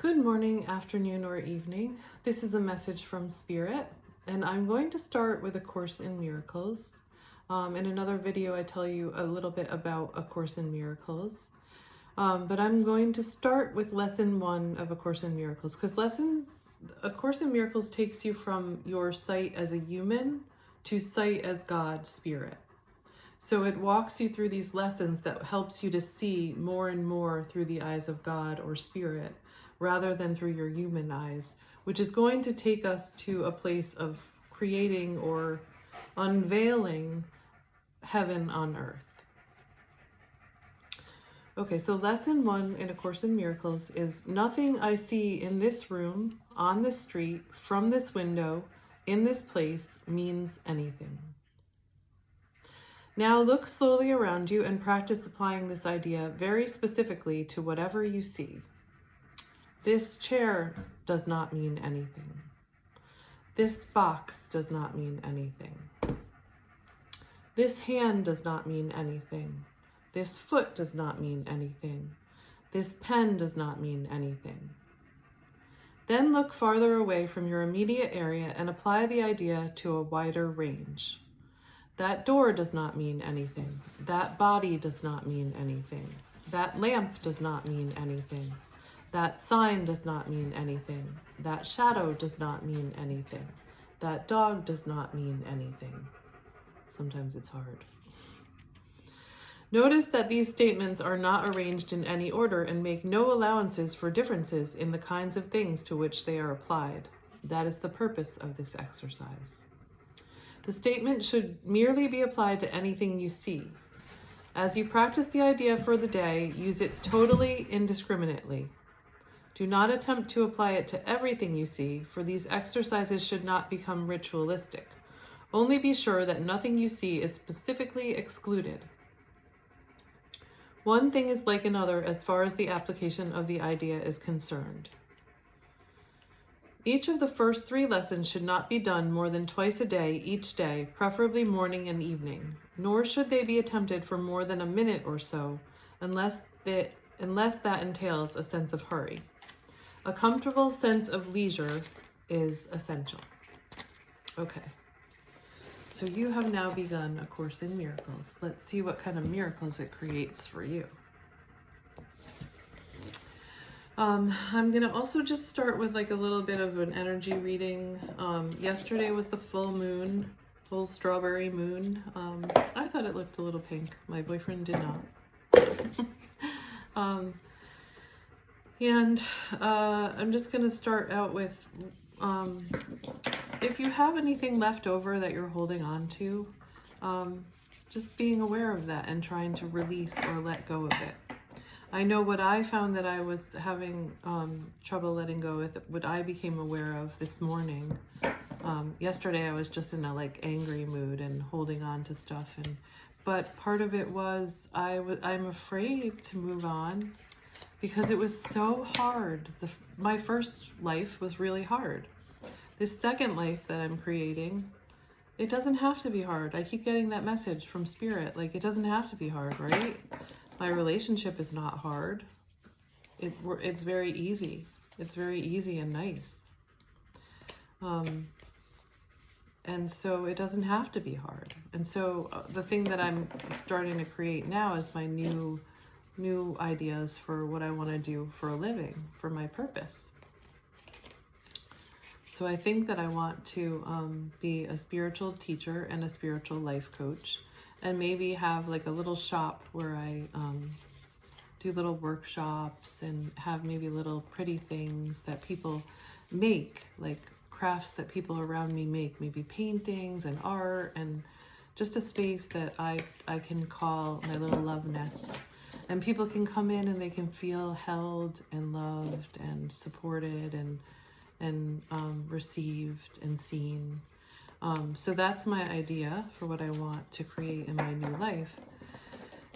Good morning, afternoon, or evening. This is a message from Spirit, and I'm going to start with A Course in Miracles. In another video, I tell you a little bit about A Course in Miracles, but I'm going to start with Lesson 1 of A Course in Miracles, because A Course in Miracles takes you from your sight as a human to sight as God, Spirit. So it walks you through these lessons that helps you to see more and more through the eyes of God or Spirit, rather than through your human eyes, which is going to take us to a place of creating or unveiling heaven on earth. Okay, so lesson 1 in A Course in Miracles is: nothing I see in this room, on this street, from this window, in this place means anything. Now look slowly around you and practice applying this idea very specifically to whatever you see. This chair does not mean anything. This box does not mean anything. This hand does not mean anything. This foot does not mean anything. This pen does not mean anything. Then look farther away from your immediate area and apply the idea to a wider range. That door does not mean anything. That body does not mean anything. That lamp does not mean anything. That sign does not mean anything. That shadow does not mean anything. That dog does not mean anything. Sometimes it's hard. Notice that these statements are not arranged in any order and make no allowances for differences in the kinds of things to which they are applied. That is the purpose of this exercise. The statement should merely be applied to anything you see. As you practice the idea for the day, use it totally indiscriminately. Do not attempt to apply it to everything you see, for these exercises should not become ritualistic. Only be sure that nothing you see is specifically excluded. One thing is like another as far as the application of the idea is concerned. Each of the first 3 lessons should not be done more than twice a day each day, preferably morning and evening, nor should they be attempted for more than a minute or so, unless that entails a sense of hurry. A comfortable sense of leisure is essential. Okay, so you have now begun A Course in Miracles. Let's see what kind of miracles it creates for you. I'm going to also just start with like a little bit of an energy reading. Yesterday was the full moon, full strawberry moon. I thought it looked a little pink. My boyfriend did not. I'm just going to start out with, if you have anything left over that you're holding on to, just being aware of that and trying to release or let go of it. I know what I found that I was having trouble letting go with, what I became aware of this morning. Yesterday I was just in a like angry mood and holding on to stuff, but part of it was I'm afraid to move on because it was so hard. My first life was really hard. This second life that I'm creating, it doesn't have to be hard. I keep getting that message from Spirit, like it doesn't have to be hard, right? My relationship is not hard. It's very easy. It's very easy and nice. And so it doesn't have to be hard. And so the thing that I'm starting to create now is my new ideas for what I want to do for a living, for my purpose. So I think that I want to be a spiritual teacher and a spiritual life coach, and maybe have like a little shop where I do little workshops and have maybe little pretty things that people make, like crafts that people around me make, maybe paintings and art, and just a space that I can call my little love nest. And people can come in and they can feel held and loved and supported and received and seen. So that's my idea for what I want to create in my new life.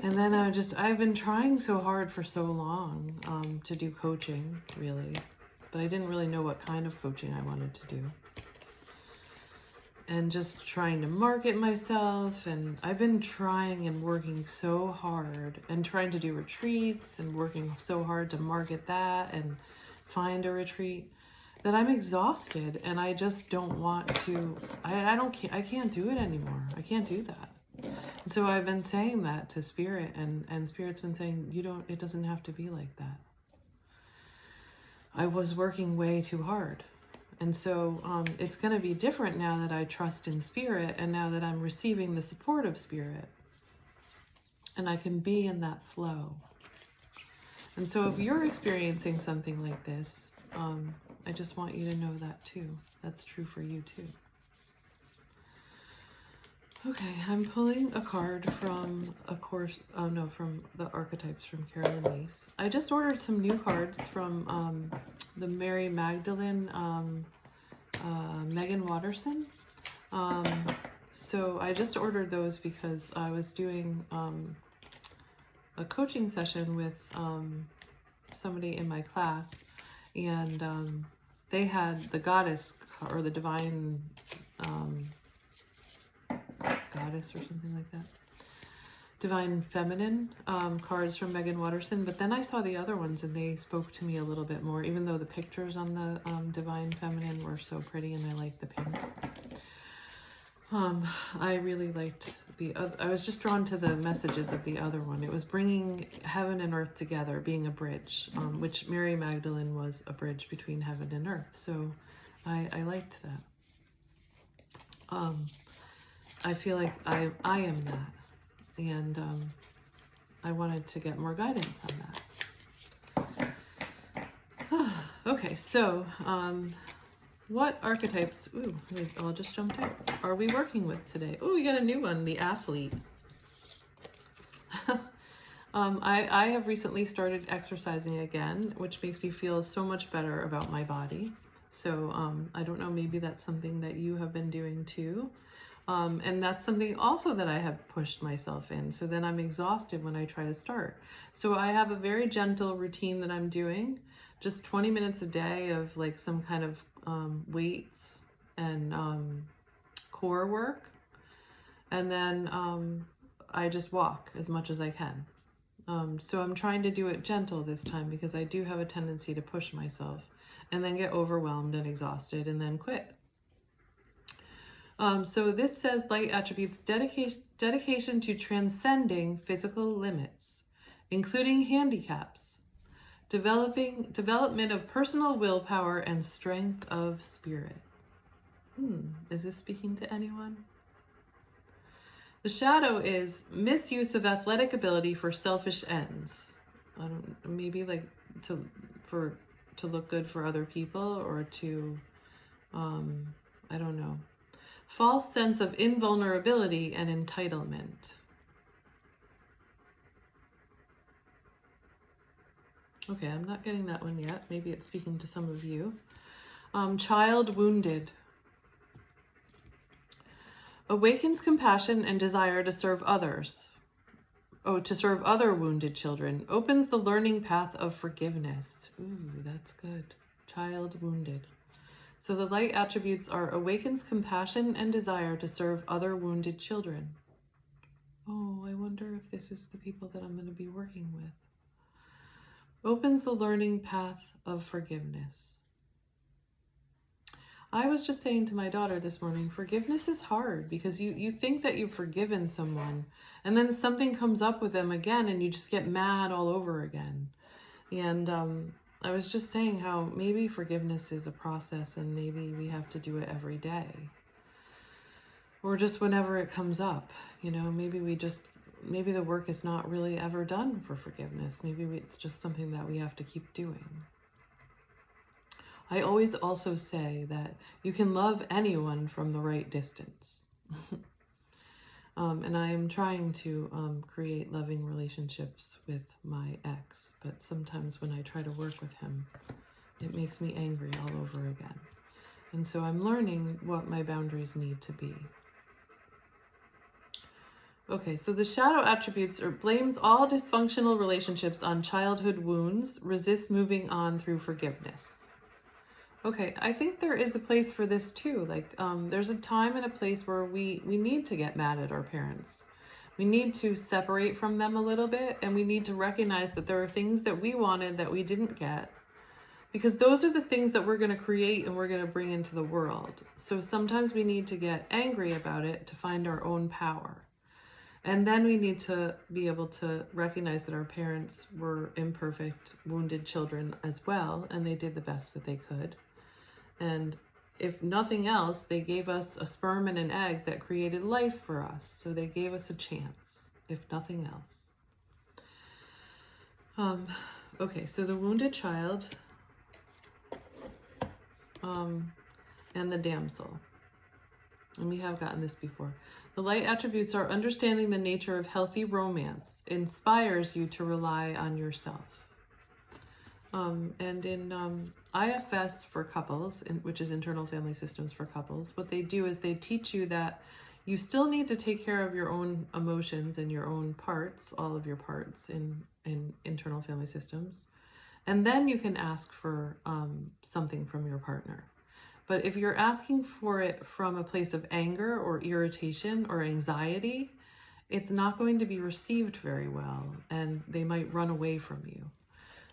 And then I've been trying so hard for so long to do coaching, really, but I didn't really know what kind of coaching I wanted to do. And just trying to market myself, and I've been trying and working so hard and trying to do retreats and working so hard to market that and find a retreat, that I'm exhausted and I just don't want to, I can't do it anymore. I can't do that. And so I've been saying that to Spirit, and Spirit's been saying, it doesn't have to be like that. I was working way too hard. And so it's going to be different now that I trust in Spirit, and now that I'm receiving the support of Spirit, and I can be in that flow. And so if you're experiencing something like this, I just want you to know that too. That's true for you too. Okay, I'm pulling a card from from the Archetypes from Carolyn Myss. I just ordered some new cards from the Mary Magdalene, Megan Watterson. So I just ordered those because I was doing a coaching session with somebody in my class, and they had the goddess or the divine goddess or something like that, divine feminine cards from Megan Watterson. But then I saw the other ones and they spoke to me a little bit more, even though the pictures on the divine feminine were so pretty and I liked the pink. I really liked the other. I was just drawn to the messages of the other one. It was bringing heaven and earth together, being a bridge, which Mary Magdalene was a bridge between heaven and earth. So I liked that. I feel like I am that, and I wanted to get more guidance on that. Okay, so what archetypes, I'll just jump out, are we working with today? Oh, we got a new one, the athlete. I have recently started exercising again, which makes me feel so much better about my body. So I don't know, maybe that's something that you have been doing too. And that's something also that I have pushed myself in. So then I'm exhausted when I try to start. So I have a very gentle routine that I'm doing, just 20 minutes a day of like some kind of weights and core work. And then I just walk as much as I can. So I'm trying to do it gentle this time because I do have a tendency to push myself and then get overwhelmed and exhausted and then quit. So this says light attributes: dedication to transcending physical limits, including handicaps, development of personal willpower and strength of spirit. Is this speaking to anyone? The shadow is misuse of athletic ability for selfish ends. Maybe like to look good for other people, or to, I don't know. False sense of invulnerability and entitlement. Okay, I'm not getting that one yet. Maybe it's speaking to some of you. Child wounded. Awakens compassion and desire to serve others. To serve other wounded children. Opens the learning path of forgiveness. Ooh, that's good. Child wounded. So the light attributes are: awakens compassion and desire to serve other wounded children. Oh, I wonder if this is the people that I'm going to be working with. Opens the learning path of forgiveness. I was just saying to my daughter this morning, forgiveness is hard because you think that you've forgiven someone and then something comes up with them again and you just get mad all over again. And I was just saying how maybe forgiveness is a process and maybe we have to do it every day. Or just whenever it comes up, maybe the work is not really ever done for forgiveness. Maybe it's just something that we have to keep doing. I always also say that you can love anyone from the right distance. And I am trying to create loving relationships with my ex, but sometimes when I try to work with him, it makes me angry all over again. And so I'm learning what my boundaries need to be. Okay, so the shadow attributes blames all dysfunctional relationships on childhood wounds, resists moving on through forgiveness. Okay, I think there is a place for this too. Like, there's a time and a place where we need to get mad at our parents. We need to separate from them a little bit, and we need to recognize that there are things that we wanted that we didn't get, because those are the things that we're going to create and we're going to bring into the world. So sometimes we need to get angry about it to find our own power. And then we need to be able to recognize that our parents were imperfect, wounded children as well, and they did the best that they could. And if nothing else, they gave us a sperm and an egg that created life for us. So they gave us a chance, if nothing else. Okay, so the wounded child and the damsel. And we have gotten this before. The light attributes are understanding the nature of healthy romance, inspires you to rely on yourself. And in IFS for couples, which is Internal Family Systems for couples, what they do is they teach you that you still need to take care of your own emotions and your own parts, all of your parts in Internal Family Systems. And then you can ask for something from your partner. But if you're asking for it from a place of anger or irritation or anxiety, it's not going to be received very well, and they might run away from you.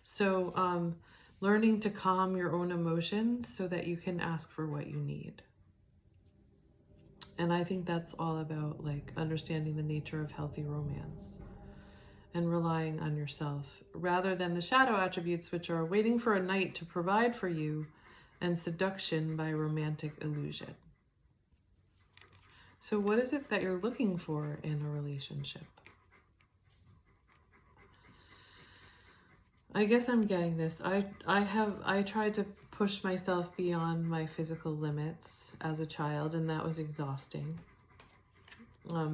So learning to calm your own emotions so that you can ask for what you need. And I think that's all about like understanding the nature of healthy romance and relying on yourself rather than the shadow attributes, which are waiting for a knight to provide for you and seduction by romantic illusion. So what is it that you're looking for in a relationship? I guess I'm getting this. I tried to push myself beyond my physical limits as a child, and that was exhausting.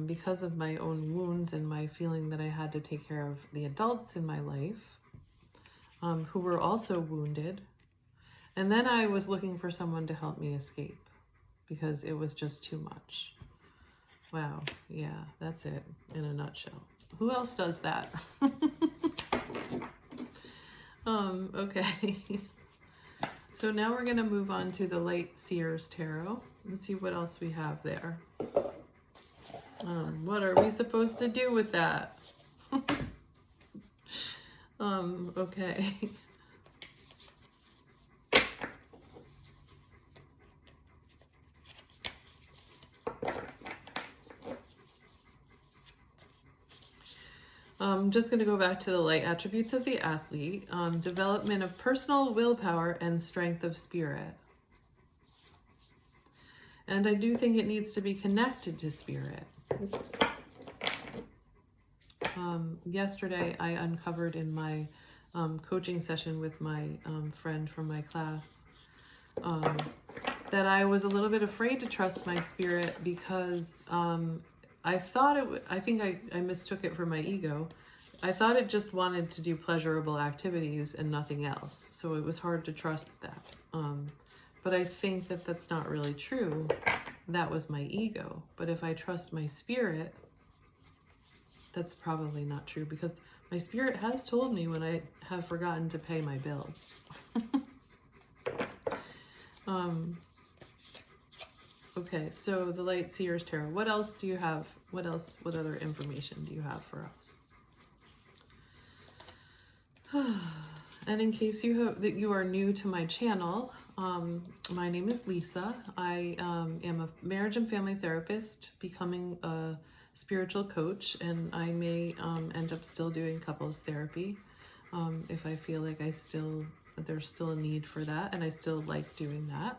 Because of my own wounds and my feeling that I had to take care of the adults in my life, who were also wounded. And then I was looking for someone to help me escape because it was just too much. Wow. Yeah, that's it in a nutshell. Who else does that? Okay. So now we're going to move on to the Light Seers Tarot and see what else we have there. What are we supposed to do with that? Okay. I'm just going to go back to the light attributes of the athlete. Development of personal willpower and strength of spirit. And I do think it needs to be connected to spirit. Yesterday, I uncovered in my coaching session with my friend from my class that I was a little bit afraid to trust my spirit because I think I mistook it for my ego. I thought it just wanted to do pleasurable activities and nothing else. So it was hard to trust that. But I think that that's not really true. That was my ego. But if I trust my spirit, that's probably not true because my spirit has told me when I have forgotten to pay my bills. Okay, so the Light Seers Tarot. What else do you have? What other information do you have for us? And in case you are new to my channel, my name is Lisa. I am a marriage and family therapist, becoming a spiritual coach, and I may end up still doing couples therapy if I feel like there's still a need for that, and I still like doing that.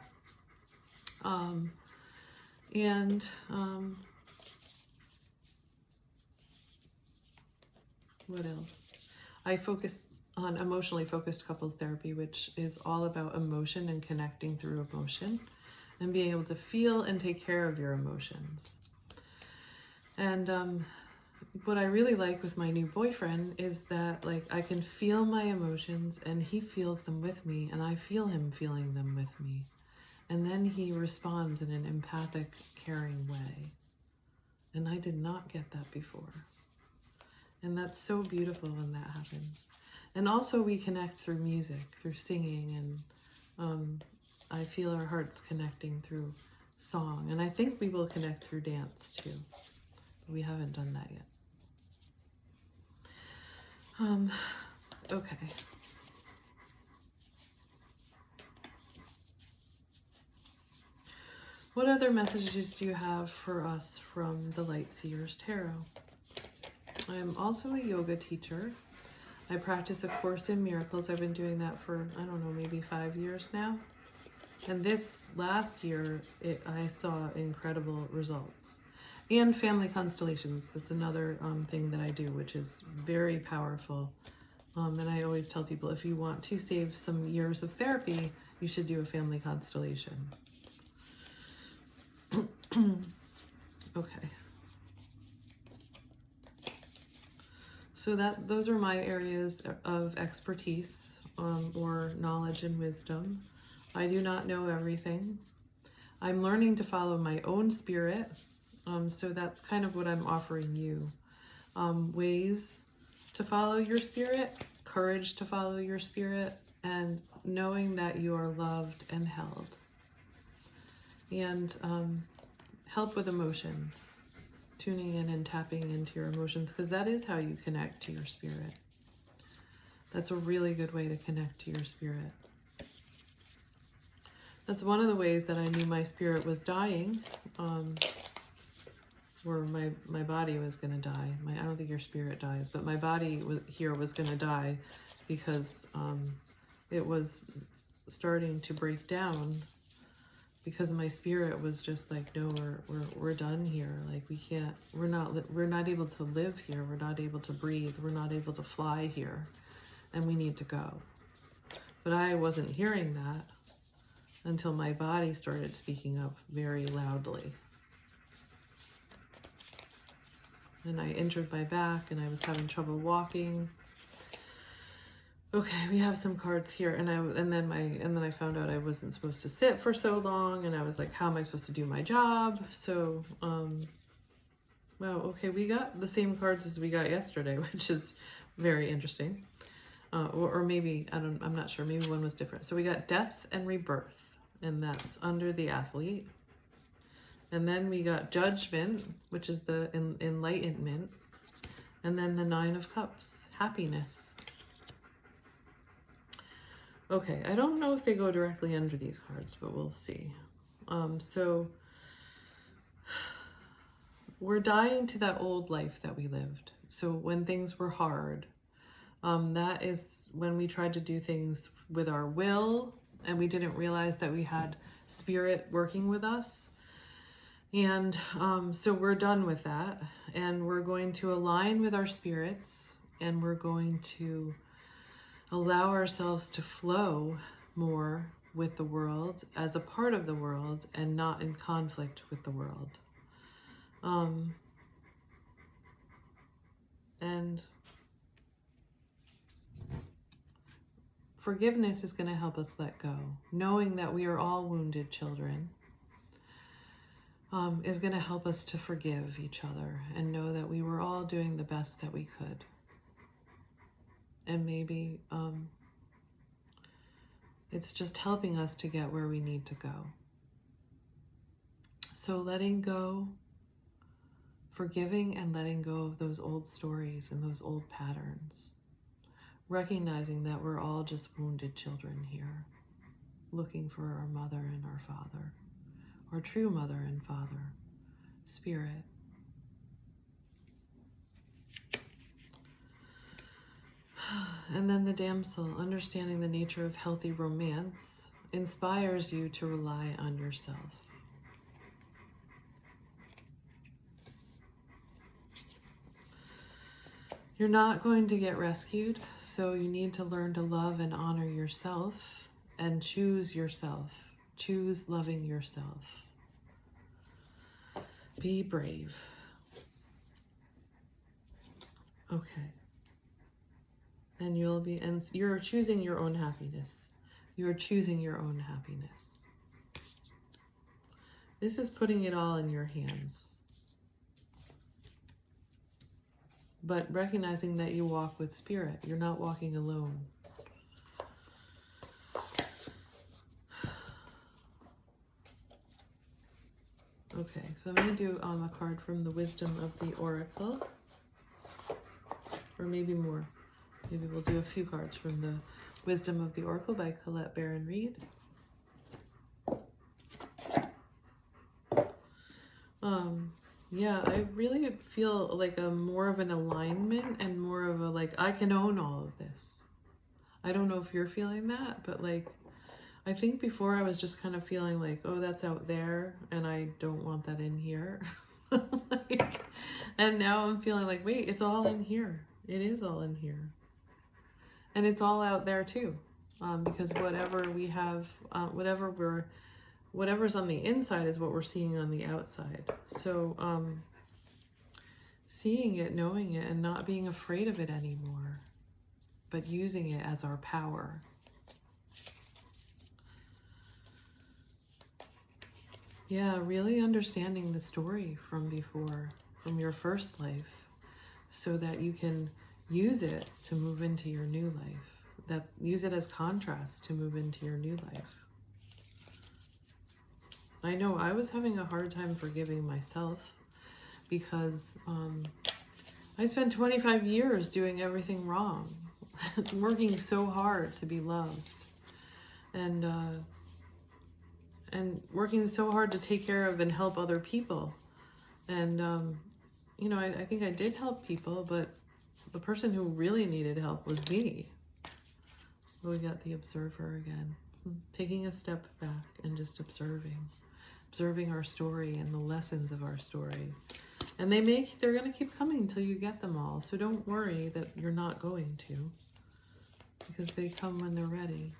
What else? I focus on emotionally focused couples therapy, which is all about emotion and connecting through emotion and being able to feel and take care of your emotions. And what I really like with my new boyfriend is that like I can feel my emotions and he feels them with me and I feel him feeling them with me. And then he responds in an empathic, caring way. And I did not get that before. And that's so beautiful when that happens. And also we connect through music, through singing, and I feel our hearts connecting through song. And I think we will connect through dance too. But we haven't done that yet. Okay. What other messages do you have for us from the Light Seers Tarot? I am also a yoga teacher. I practice A Course in Miracles. I've been doing that for, I don't know, maybe 5 years now. And this last year, I saw incredible results. And family constellations. That's another thing that I do, which is very powerful. And I always tell people, if you want to save some years of therapy, you should do a family constellation. Okay. So those are my areas of expertise, or knowledge and wisdom. I do not know everything. I'm learning to follow my own spirit. So that's kind of what I'm offering you. Ways to follow your spirit, courage to follow your spirit, and knowing that you are loved and held. And help with emotions, tuning in and tapping into your emotions, because that is how you connect to your spirit. That's a really good way to connect to your spirit. That's one of the ways that I knew my spirit was dying, or my body was going to die. I don't think your spirit dies, but my body was going to die because it was starting to break down, because my spirit was just like, no, we're done here. Like, we're not able to live here. We're not able to breathe. We're not able to fly here, and we need to go. But I wasn't hearing that until my body started speaking up very loudly. And I injured my back, and I was having trouble walking. Okay, we have some cards here, and then I found out I wasn't supposed to sit for so long, and I was like, how am I supposed to do my job? So, wow, okay, we got the same cards as we got yesterday, which is very interesting. Or maybe, I'm not sure, maybe one was different. So we got Death and Rebirth, and that's under the Athlete. And then we got Judgment, which is the Enlightenment. And then the Nine of Cups, Happiness. Okay, I don't know if they go directly under these cards, but we'll see. So we're dying to that old life that we lived. So when things were hard, that is when we tried to do things with our will, and we didn't realize that we had spirit working with us. And so we're done with that, and we're going to align with our spirits, and we're going to allow ourselves to flow more with the world as a part of the world and not in conflict with the world. And forgiveness is going to help us let go. Knowing that we are all wounded children is going to help us to forgive each other and know that we were all doing the best that we could. And maybe it's just helping us to get where we need to go. So letting go, forgiving and letting go of those old stories and those old patterns. Recognizing that we're all just wounded children here, looking for our mother and our father, our true mother and father, spirit. And then the Damsel, understanding the nature of healthy romance, inspires you to rely on yourself. You're not going to get rescued, so you need to learn to love and honor yourself and choose yourself. Choose loving yourself. Be brave. Okay. And you're choosing your own happiness. You're choosing your own happiness. This is putting it all in your hands. But recognizing that you walk with spirit. You're not walking alone. Okay, so I'm going to do a card from the Wisdom of the Oracle. Or maybe more. Maybe we'll do a few cards from the Wisdom of the Oracle by Colette Baron Reid. Yeah, I really feel like a more of an alignment and more of a like, I can own all of this. I don't know if you're feeling that, but like, I think before I was just kind of feeling like, oh, that's out there and I don't want that in here. Like, and now I'm feeling like, wait, it's all in here. It is all in here. And it's all out there too. Because whatever we have, whatever's on the inside is what we're seeing on the outside. So, seeing it, knowing it, and not being afraid of it anymore, but using it as our power. Yeah, really understanding the story from before, from your first life, so that you can use it to move into your new life. Use it as contrast to move into your new life. I know I was having a hard time forgiving myself because I spent 25 years doing everything wrong, working so hard to be loved, and working so hard to take care of and help other people. And, you know, I think I did help people, but the person who really needed help was me. We got the observer again, taking a step back and just observing our story and the lessons of our story. And they're going to keep coming till you get them all. So don't worry that you're not going to, because they come when they're ready.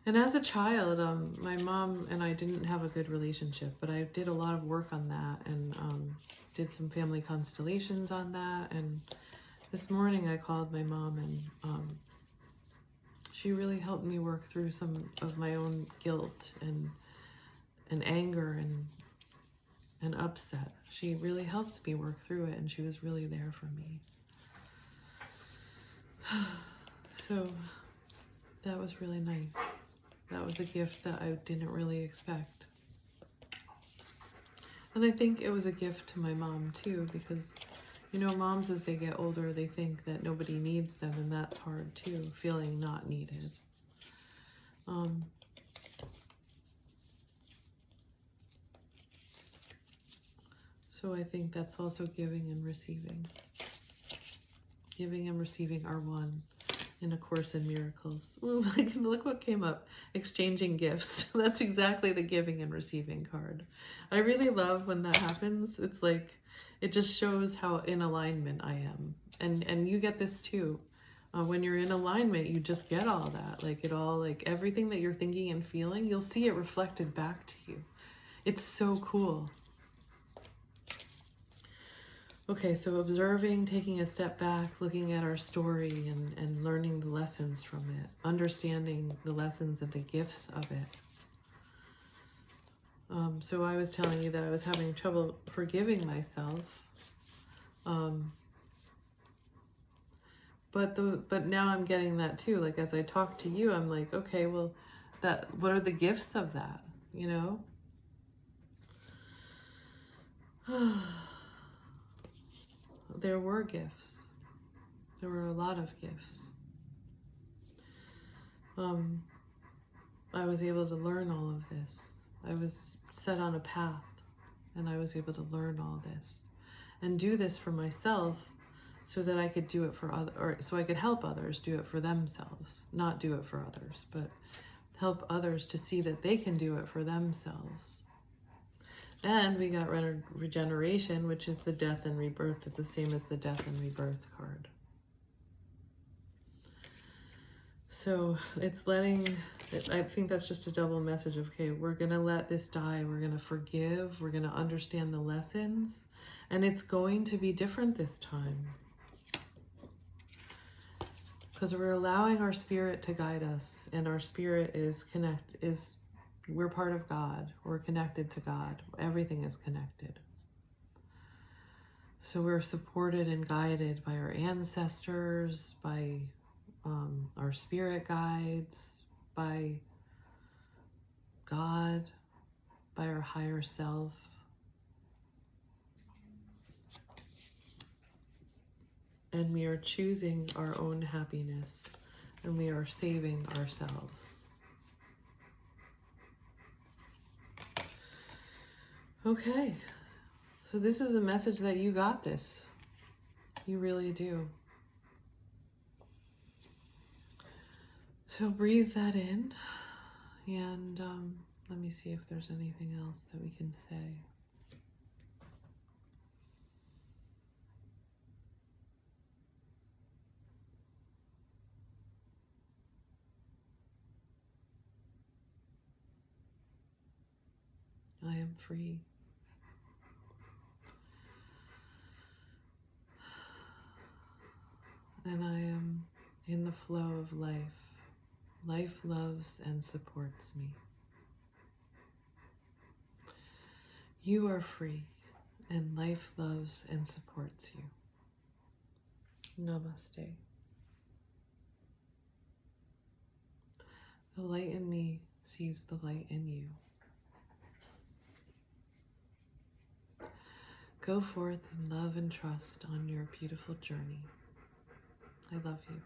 And as a child, my mom and I didn't have a good relationship, but I did a lot of work on that and did some family constellations on that. And this morning I called my mom and she really helped me work through some of my own guilt and anger and upset. She really helped me work through it, and she was really there for me. So that was really nice. That was a gift that I didn't really expect. And I think it was a gift to my mom too, because, you know, moms as they get older, they think that nobody needs them, and that's hard too, feeling not needed. So I think that's also giving and receiving. Giving and receiving are one in A Course in Miracles. Ooh, look what came up. Exchanging gifts. That's exactly the giving and receiving card. I really love when that happens. It's like, it just shows how in alignment I am. And you get this too. When you're in alignment, you just get all that. Like it all, like everything that you're thinking and feeling, you'll see it reflected back to you. It's so cool. Okay, so observing, taking a step back, looking at our story and learning the lessons from it, understanding the lessons and the gifts of it. So I was telling you that I was having trouble forgiving myself. But now I'm getting that too. Like as I talk to you, I'm like, okay, well, what are the gifts of that, you know? There were gifts. There were a lot of gifts. I was able to learn all of this. I was set on a path, and I was able to learn all this and do this for myself so that I could do it for so I could help others do it for themselves, not do it for others, but help others to see that they can do it for themselves. And we got regeneration, which is the death and rebirth. It's the same as the death and rebirth card. So it's I think that's just a double message of, okay, we're going to let this die. We're going to forgive. We're going to understand the lessons. And it's going to be different this time. Because we're allowing our spirit to guide us. And our spirit we're part of God. We're connected to God. Everything is connected. So we're supported and guided by our ancestors, by our spirit guides, by God, by our higher self. And we are choosing our own happiness, and we are saving ourselves. Okay, so this is a message that you got this. You really do. So breathe that in, and let me see if there's anything else that we can say. I am free. And I am in the flow of life. Life loves and supports me. You are free, and life loves and supports you. Namaste. The light in me sees the light in you. Go forth in love and trust on your beautiful journey. I love you.